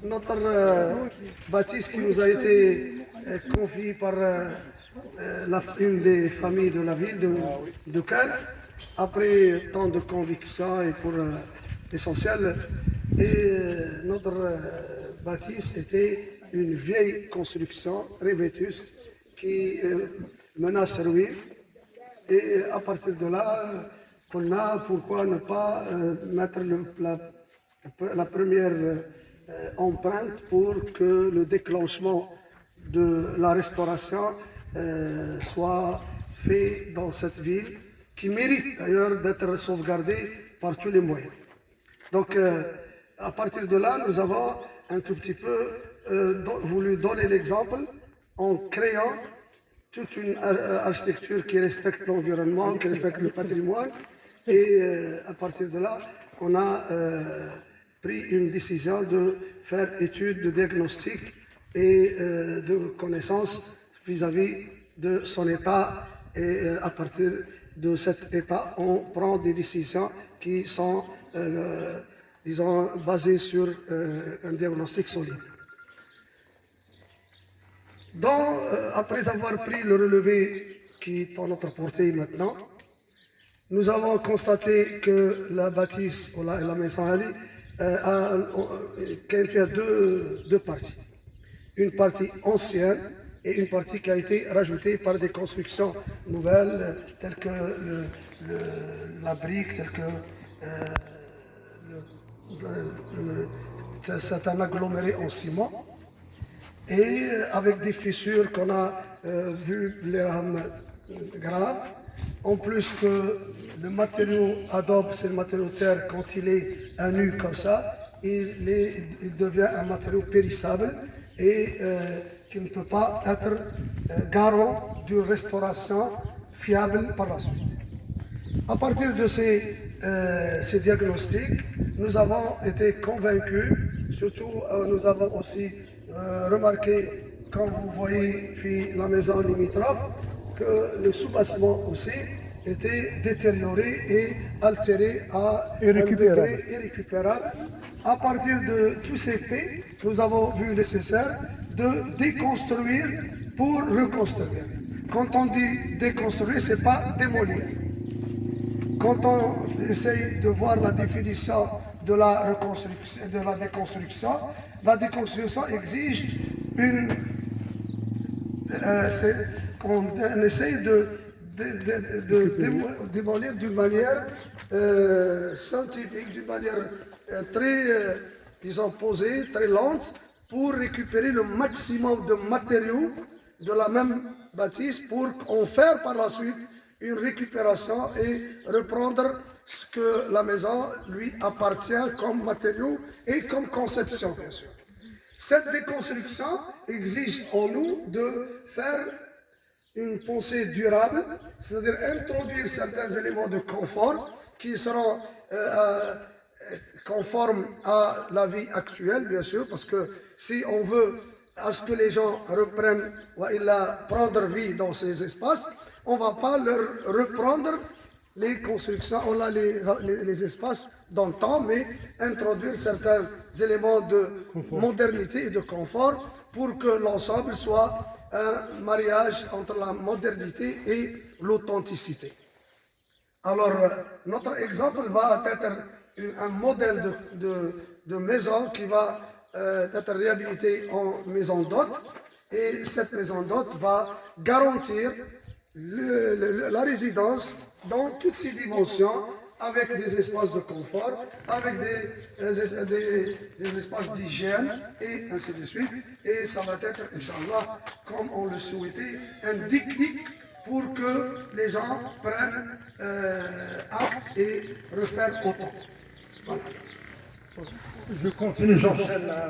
notre bâtisse qui nous a été confiée par une des familles de la ville de Cannes, après tant de convictions et pour l'essentiel. Et notre bâtisse était une vieille construction très vétuste qui menace ruine. Et à partir de là, on a pourquoi ne pas mettre la première empreinte pour que le déclenchement de la restauration soit fait dans cette ville, qui mérite d'ailleurs d'être sauvegardée par tous les moyens. Donc, à partir de là, nous avons un tout petit peu voulu donner l'exemple en créant toute une architecture qui respecte l'environnement, qui respecte le patrimoine. Et à partir de là, on a pris une décision de faire étude de diagnostic et de connaissance vis-à-vis de son état. Et à partir de cet état, on prend des décisions qui sont, disons, basées sur un diagnostic solide. Donc, après avoir pris le relevé qui est en notre portée maintenant, nous avons constaté que la bâtisse, ou la maison Ali, qu'elle fait deux parties. Une partie ancienne et une partie qui a été rajoutée par des constructions nouvelles, telles que la brique, telles que c'est un aggloméré en ciment, et avec des fissures qu'on a vu les rames graves. En plus que le matériau adobe, c'est le matériau terre, quand il est à nu comme ça, il devient un matériau périssable et qui ne peut pas être garant d'une restauration fiable par la suite. À partir de ces diagnostics, nous avons été convaincus, surtout nous avons aussi remarqué, quand vous voyez la maison limitrophe, que le sous-bassement aussi était détérioré et altéré à un degré irrécupérable. À partir de tous ces faits, nous avons vu nécessaire de déconstruire pour reconstruire. Quand on dit déconstruire, ce n'est pas démolir. Quand on essaye de voir la définition de la déconstruction exige on essaye de démolir d'une manière scientifique, d'une manière très, disons, posée, très lente, pour récupérer le maximum de matériaux de la même bâtisse pour en faire par la suite une récupération et reprendre ce que la maison lui appartient comme matériau et comme conception, bien sûr. Cette déconstruction exige en nous de faire une pensée durable, c'est-à-dire introduire certains éléments de confort qui seront conformes à la vie actuelle, bien sûr, parce que si on veut à ce que les gens reprennent ou prendre vie dans ces espaces, on ne va pas leur reprendre les constructions, les espaces dans le temps, mais introduire certains éléments de modernité et de confort pour que l'ensemble soit un mariage entre la modernité et l'authenticité. Alors, notre exemple va être un modèle de maison qui va être réhabilité en maison d'hôte, et cette maison d'hôte va garantir la résidence dans toutes ses dimensions, avec des espaces de confort, avec des espaces d'hygiène, et ainsi de suite. Et ça va être, Inch'Allah, comme on le souhaitait, un déclic pour que les gens prennent acte et refaire autant. Voilà. Je continue, j'enchaîne.